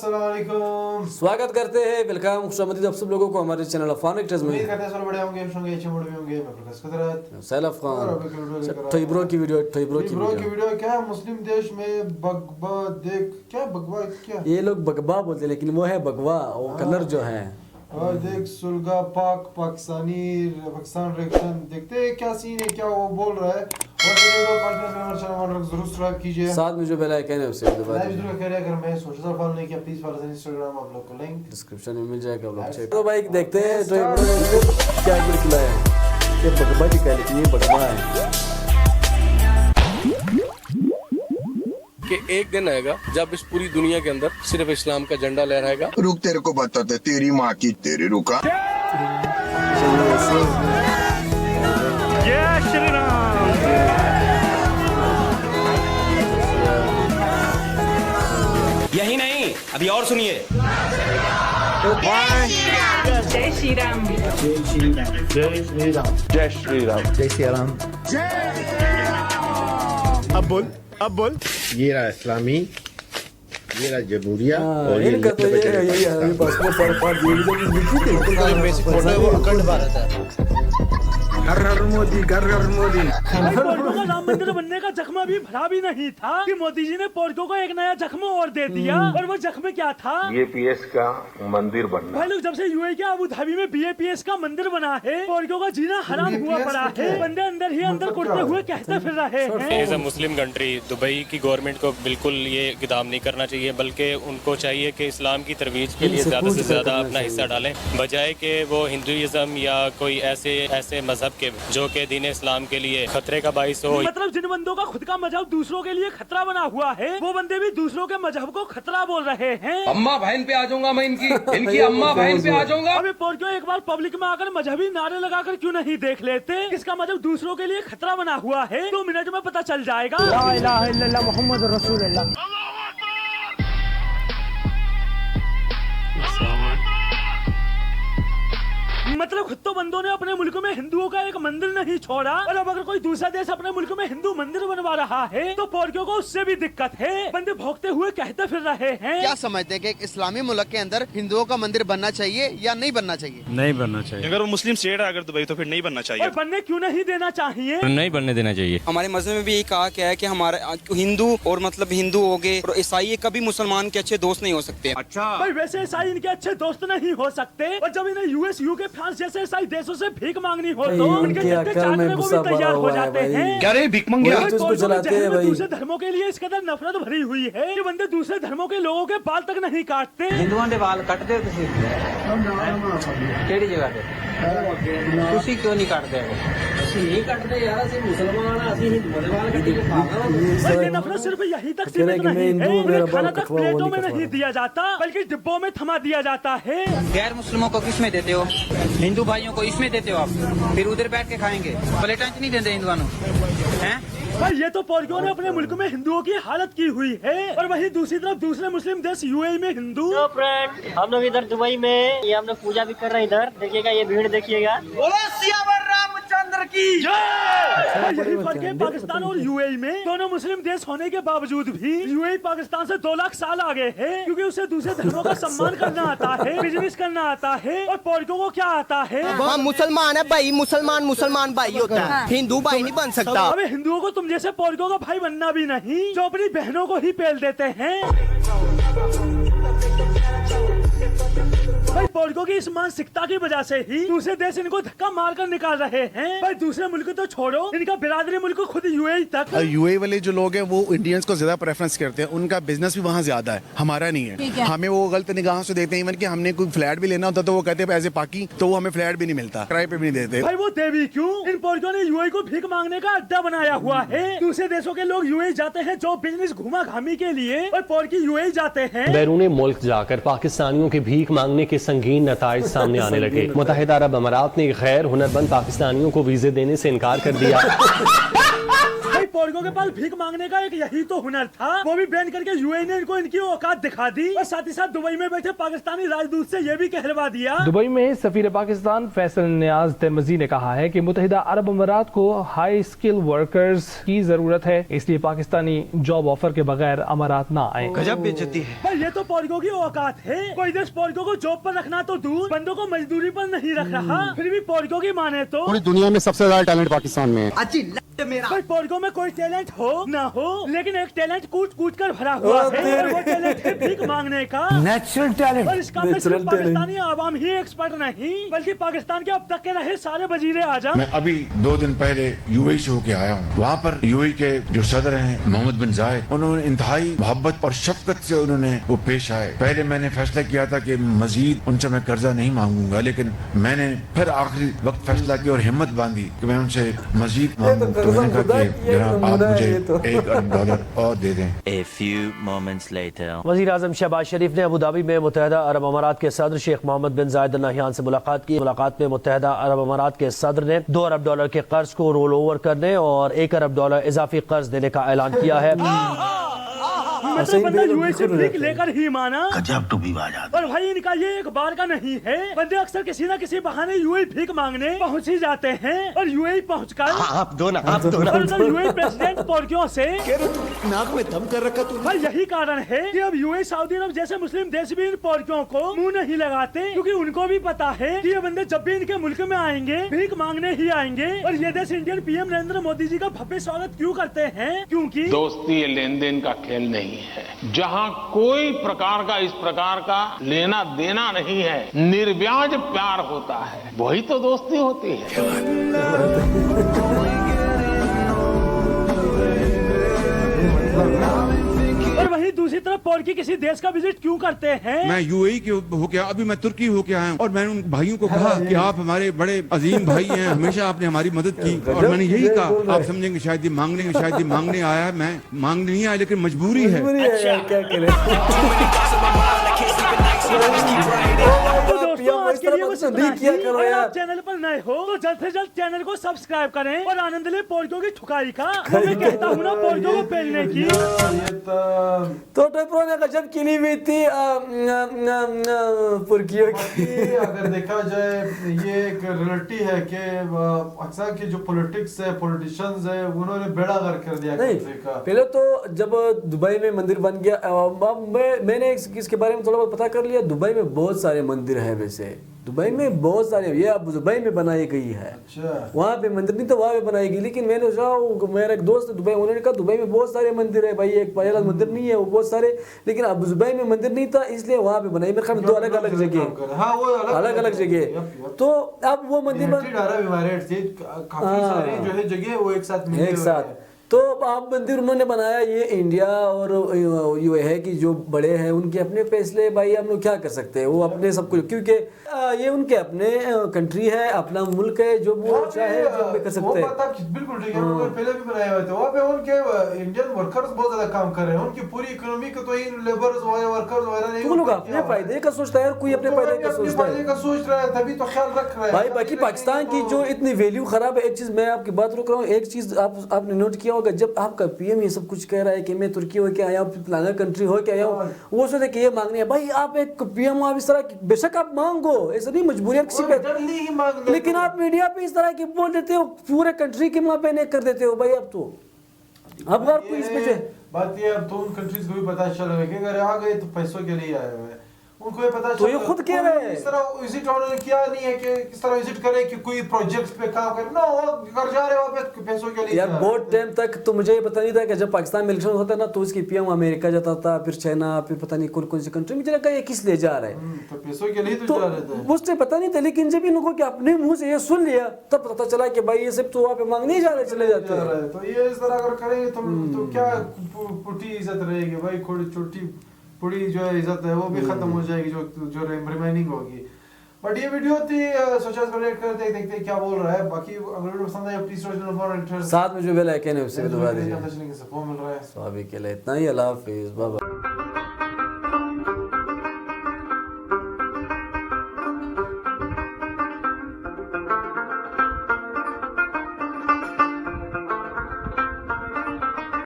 अस्सलाम वालेकुम। स्वागत करते हैं, वेलकम, खुशामदीद आप सब लोगों को हमारे चैनल अफगान एक्टर्स में। उम्मीद करते हैं सब बढ़िया होंगे, अच्छे मूड में होंगे। मैं प्रकाश कुदरत, सैल अफगान। ठोइब्रो की वीडियो क्या है? मुस्लिम देश में बगबा देख, क्या बगबा, क्या ये लोग बगबा बोलते हैं लेकिन वो है बगवा, वो कलर जो है। और देख सुलगा पाकिस्तान रिएक्शन देखते हैं क्या सीन है, क्या वो बोल रहा है। और जरूर सब्सक्राइब कीजिए, साथ में जो बेल आइकन है उसे दबा दीजिए। जरूर करिए। अगर मैं सोशल फॉलो नहीं किया प्लीज फॉलो करें इंस्टाग्राम, आप लोग को लिंक डिस्क्रिप्शन में मिल जाएगा, आप लोग चेक। तो भाई देखते हैं ठोइब्रो ने क्या खिलाया है। ये बगबा की क्या, लेकिन ये बगबा है कि एक दिन आएगा जब इस पूरी दुनिया के अंदर सिर्फ इस्लाम का झंडा लहराएगा। रुक, तेरे को बताते, तेरी माँ की तेरी रुका। जय श्री राम। यही नहीं, अभी और सुनिए। जय श्री राम। अब बोल। ये रहा इस्लामी, ये रहा जमहूरिया और ये इनका तो यही पासपोर्ट पर बेसिक फोटो है, वो अखंड भारत है। हर मोदी, घर मोदी। पोर्को का राम मंदिर बनने का जख्म भी भरा भी नहीं था कि मोदी जी ने पोर्को को एक नया जख्म और दे दिया। और वो जख्म क्या था? बीएपीएस का मंदिर बनना। भाई लोग जब से यूएई के अबू धाबी में बीएपीएस का मंदिर बना है, पोर्को का जीना हराम हुआ पड़ा है। बंदे अंदर ही अंदर कुटते हुए कहते फिर रहे हैं। As a Muslim country Dubai की गवर्नमेंट को बिल्कुल ये इक़दाम नहीं करना चाहिए, बल्कि उनको चाहिए कि इस्लाम की तरवीज के लिए ज़्यादा से ज़्यादा अपना हिस्सा डालें, बजाय कि वो हिंदुइज्म या कोई ऐसे मजहब के जो कि दीन इस्लाम के लिए खतरे का बाइस हो। मतलब जिन बंदों का खुद का मजहब दूसरों के लिए खतरा बना हुआ है, वो बंदे भी दूसरों के मजहब को खतरा बोल रहे हैं। अम्मा बहन पे आ जाऊंगा मैं, इनकी अम्मा बहन पे आ जाऊंगा। अबे पोर्को एक बार पब्लिक में आकर मजहबी नारे लगाकर क्यों नहीं देख लेते? किसका मजहब दूसरों के लिए खतरा बना हुआ है 2 मिनट में पता चल जाएगा। ला इलाहा इल्लल्लाह मुहम्मद रसूलुल्लाह। मतलब खुद तो बंदों ने अपने मुल्क में हिंदुओं का एक मंदिर नहीं छोड़ा, और अब अगर कोई दूसरा देश अपने मुल्क में हिंदू मंदिर बनवा रहा है तो पोर्को को उससे भी दिक्कत है। बंदे भौंकते हुए कहते फिर रहे हैं। क्या समझते हैं कि एक इस्लामी मुल्क के अंदर हिंदुओं का मंदिर बनना चाहिए या नहीं बनना चाहिए? नहीं बनना चाहिए। अगर वो मुस्लिम स्टेट है अगर दुबई, तो फिर नहीं बनना चाहिए। और बनने क्यों नहीं देना चाहिए? नहीं बनने देना चाहिए। हमारे मजहब में भी यही कहा गया है कि हमारे हिंदू और मतलब हिंदू हो गए और ईसाई कभी मुसलमान के अच्छे दोस्त नहीं हो सकते। अच्छा भाई वैसे ईसाई इनके अच्छे दोस्त नहीं हो सकते, और जब इन्हें यूएस यूके फ्रांस जैसे ईसाई देशों से भीख मांगनी हो तो उनके चलते चाटने को भी तैयार हो जाते हैं। क्या रे भीख मंगिया? दूसरे धर्मों के लिए इस कदर नफरत भरी हुई है कि बंदे दूसरे धर्मों के लोगों के बाल तक नहीं काटते। हिंदुओं के बाल कटते केड़ी जगह पे तुसी क्यों नहीं काटते? नहीं काटते यार, सिर्फ मुसलमान ये नफरत सिर्फ यही तक सीमित नहीं है। उन्हें खाना तक प्लेटों में नहीं दिया जाता बल्कि डिब्बों में थमा दिया जाता है। गैर मुस्लिमों को किस में देते हो? हिंदू भाइयों को इसमें देते हो आप, फिर उधर बैठ के खाएंगे। प्लेटा नहीं देते हिंदुओं हैं। भाई ये तो पोर्को ने अपने मुल्क में हिंदुओं की हालत की हुई है, और वहीं दूसरी तरफ दूसरे मुस्लिम देश यूएई में हिंदू। तो फ्रेंड हम लोग इधर दुबई में ये हम लोग पूजा भी कर रहे हैं। इधर देखिएगा, ये भीड़ देखिएगा। रामचंद्र की यही फर्क है पाकिस्तान और यूएई में। दोनों मुस्लिम देश होने के बावजूद भी यूएई पाकिस्तान से 2 लाख साल आगे है, क्योंकि उसे दूसरे धर्मों का सम्मान करना आता है, बिजनेस करना आता है। और पोर्को को क्या आता है? हम मुसलमान है भाई, मुसलमान भाई होता है, हिंदू भाई नहीं बन सकता। अबे हिंदुओं को तुम जैसे पोर्को का भाई बनना भी नहीं, जो अपनी बहनों को ही पेल देते हैं। भाई पोर्को की इस मानसिकता की वजह से ही दूसरे देश इनको धक्का मार कर निकाल रहे हैं। भाई दूसरे मुल्क तो छोड़ो, इनका बिरादरी मुल्क खुद यूएई तक। यूएई वाले जो लोग हैं वो इंडियंस को ज्यादा प्रेफरेंस करते हैं, उनका बिजनेस भी वहाँ ज्यादा है, हमारा नहीं है। हमें वो गलत निगाहों से देखते हैं। इवन कि हमने कोई फ्लैट भी लेना होता तो वो कहते हैं एज ए पाकी, तो वो हमें फ्लैट भी नहीं मिलता, किराए पे भी नहीं देते। भाई वो देवी क्यों? इन पोर्को ने यूएई को भीख मांगने का अड्डा बनाया हुआ है। दूसरे देशों के लोग यूएई जाते हैं जो बिजनेस घुमा घामी के लिए, और पोर्की यूएई जाते हैं। बैरून मुल्क जाकर पाकिस्तानियों के भीख मांगने के संगीन नताइज सामने आने लगे। मुत्तहिदा अरब अमारात ने गैर हुनरमंद पाकिस्तानियों को वीजे देने से इनकार कर दिया। पोर्गो के पास भीख मांगने का एक यही तो हुनर था, वो भी बैन करके यूएई ने इनको इनकी औकात दिखा दी और साथ ही साथ दुबई में बैठे पाकिस्तानी राजदूत से ये भी कहलवा दिया। दुबई में सफीर पाकिस्तान फैसल नियाज तमजी ने कहा है कि मुत्तहिदा अरब अमीरात को हाई स्किल वर्कर्स की जरूरत है, इसलिए पाकिस्तानी जॉब ऑफर के बगैर अमीरात ना आए। गजब बेइज्जती है भाई, ये तो पोर्गो की औकात है। कोई देश पोर्गो को जॉब पर रखना तो दूर, बंदों को मजदूरी पर नहीं रख रहा, फिर भी पोर्गो की माने तो पूरी दुनिया में सबसे ज्यादा टैलेंट पाकिस्तान में है। भाई, पोर्गो में कोई टैलेंट हो ना हो, लेकिन एक टैलेंट कूट कूट कर भरा हुआ है और वो टैलेंट है भीख मांगने का नेचुरल टैलेंट। और इसका में सिर्फ पाकिस्तानी आवाम ही एक्सपर्ट नहीं, बल्कि पाकिस्तान के अब तक के रहे सारे वजीरे आजम। मैं अभी 2 दिन पहले यूएई से होके आया हूँ। वहाँ पर यूएई के जो सदर हैं मोहम्मद बिन जायद, उन्होंने इंतहाई मोहब्बत और शफकत से उन्होंने वो पेश आए। पहले मैंने फैसला किया था कि मजीद उनसे मैं कर्जा नहीं मांगूंगा, लेकिन मैंने फिर आखिरी वक्त फैसला किया और हिम्मत बांधी कि मैं उनसे मजीद मांगूं। तो मैंने कहा कि जनाब आप मुझे $1 अरब और दे दें। A few moments later. वज़ीर आज़म शहबाज शरीफ ने अबू धाबी में मुत्तहिदा अरब अमारात के सदर शेख मोहम्मद बिन जायद अल नहयान से मुलाकात की। मुलाकात में मुत्तहिदा अरब अमारात के सदर ने $2 अरब के कर्ज को रोल ओवर करने और $1 अरब इजाफी कर्ज देने का ऐलान किया है। मतलब बंदा यूएई से भीख लेकर ही माना। गजब टू भी बात। और भाई, इनका ये एक बार का नहीं है, बंदे अक्सर किसी न किसी बहाने यूएई भीख मांगने पहुंच ही जाते हैं और यूएई पहुंचकर आप दो ना, आप दो ना। और यूएई प्रेसिडेंट पोर्कियों से नाक में दम कर रखा तूने। भाई, यही कारण है कि अब यूएई, सऊदी अरब जैसे मुस्लिम देश भी इन पोर्कियों को मुंह नहीं लगाते, क्योंकि उनको भी पता है कि ये बंदे जब भी इनके मुल्क में आएंगे भीख मांगने ही आएंगे। और ये देश इंडियन पीएम नरेंद्र मोदी जी का भव्य स्वागत क्यों करते हैं? क्योंकि दोस्ती ये लेन देन का खेल नहीं है, जहां कोई प्रकार का इस प्रकार का लेना देना नहीं है, निर्व्याज प्यार होता है, वही तो दोस्ती होती है। और वहीं दूसरी तरफ पोर्की किसी देश का विजिट क्यों करते हैं? मैं यूएई के होके अभी मैं तुर्की होके आया हूँ और मैंने उन भाइयों को कहा कि आप हमारे बड़े अजीम भाई हैं, हमेशा आपने हमारी मदद की। और मैंने यही कहा, आप समझेंगे शायद ये मांगने शायद ये मांगने आया है, मैं मांगने नहीं आया, लेकिन मजबूरी है। क्या करें? तो दोस्तों, आज के लिए बस इतना ही। करो अगर यार। आप चैनल पर नए हो तो जल्द से जल्द चैनल को सब्सक्राइब करें और आनंद ले पोर्कियों की ठुकाई का। मैं कहता हूँ ना, पोर्कियों को पेलने की। तो टोपरो ने गजब किनी हुई थी पुरकियों की। अगर देखा जाए, ये एक रियलिटी है कि अक्सर के जो पॉलिटिक्स है, पॉलिटिशियंस है, उन्होंने बेड़ा गर्क कर दिया नहीं, कंट्री का। पहले तो जब दुबई में मंदिर बन गया, मैंने इसके बारे में थोड़ा बहुत पता कर लिया। दुबई में बहुत सारे मंदिर हैं, वैसे दुबई में बहुत सारे, ये अब दुबई में बनाई गई है। अच्छा। वहाँ पे मंदिर नहीं तो वहाँ पे बनाई गई, लेकिन मैंने सोचा, मेरा एक दोस्त है दुबई, उन्होंने कहा दुबई में बहुत सारे मंदिर है भाई, एक पहला मंदिर नहीं है वो बहुत सारे, लेकिन अब दुबई में मंदिर नहीं था इसलिए वहाँ पे बनाई। मेरे ख्याल में 2 अलग अलग जगह, हाँ, वो अलग अलग जगह। तो अब वो मंदिर काफी सारी जो है जगह वो एक साथ तो आप मंदिर उन्होंने बनाया। ये इंडिया और ये है कि जो बड़े हैं उनके अपने फैसले, भाई हम लोग क्या कर सकते हैं, वो अपने सब कुछ, क्योंकि ये उनके अपने कंट्री है, अपना मुल्क है, जो वो चाहे जो भी कर सकते हैं। बिल्कुल ठीक है, पहले भी बनाए हुए थे वहाँ पे। उनके इंडियन वर्कर्स बहुत ज्यादा काम कर रहे हैं, उनकी पूरी इकोनॉमी को तो इन लेबर्स वर्कर्स वगैरह नहीं। तो लोग अपने फायदे का सोचता है, कोई अपने फायदे का सोच रहा है, तभी तो ख्याल रख रहा है भाई। बाकी पाकिस्तान की जो इतनी वैल्यू खराब है, एक चीज मैं आपकी बात रोक रहा हूँ, एक चीज आपने नोट किया होगा, जब आपका पीएम ये सब कुछ कह रहा है कि मैं तुर्की होके आया हूँ, फलाना कंट्री होके आया हूँ, वो सोचते कि ये मांगने है। भाई आप एक पीएम, आप इस तरह बेशक आप मांगो, ऐसा नहीं मजबूरी किसी पे, लेकिन आप मीडिया पे इस तरह की बोल देते हो, पूरे कंट्री के माँ पे कर देते हो भाई। अब तो अब अगर कोई इसमें बात ये, अब तो उन कंट्रीज को भी पता चल गया कि अगर आ गए तो पैसों के लिए आए हुए हैं, उनको ये पता तो ये खुद कह रहे हैं। इस तरह विजिट उन्होंने किया नहीं है कि किस तरह विजिट करे कि कोई प्रोजेक्ट्स पे काम करे, ना वो कर जा रहे वापस पैसों के लिए। यार बहुत टाइम तक तो मुझे ये पता नहीं था कि जब पाकिस्तान में इलेक्शन होता ना तो उसकी पीएम अमेरिका जाता था, फिर चाइना, फिर पता नहीं कौन कौन सी कंट्री में चला, ये किस लिए जा रहा है, तो पैसों के लिए तो जा रहे थे। मुझसे पता नहीं था, लेकिन जब इन लोगों के अपने मुंह से ये सुन लिया तब पता चला कि भाई ये सब तो वहाँ पे मांगने ही जा रहे, चले जाते हैं। तो ये इस तरह अगर करेंगे तो क्या पुटी इज्जत रहेगी भाई, थोड़ी छोटी पूरी जो है इज्जत है वो भी खत्म हो जाएगी, जो रिमेनिंग होगी। बट ये वीडियो थी, सोचा इसको रेट करते देखते क्या बोल रहा है। बाकी अगर वीडियो पसंद आए प्लीज साथ में जो बेल आइकन है उससे दबा दीजिए। स्वाभाविक के लिए इतना ही। अल्लाह हाफिज़, बाय बाय।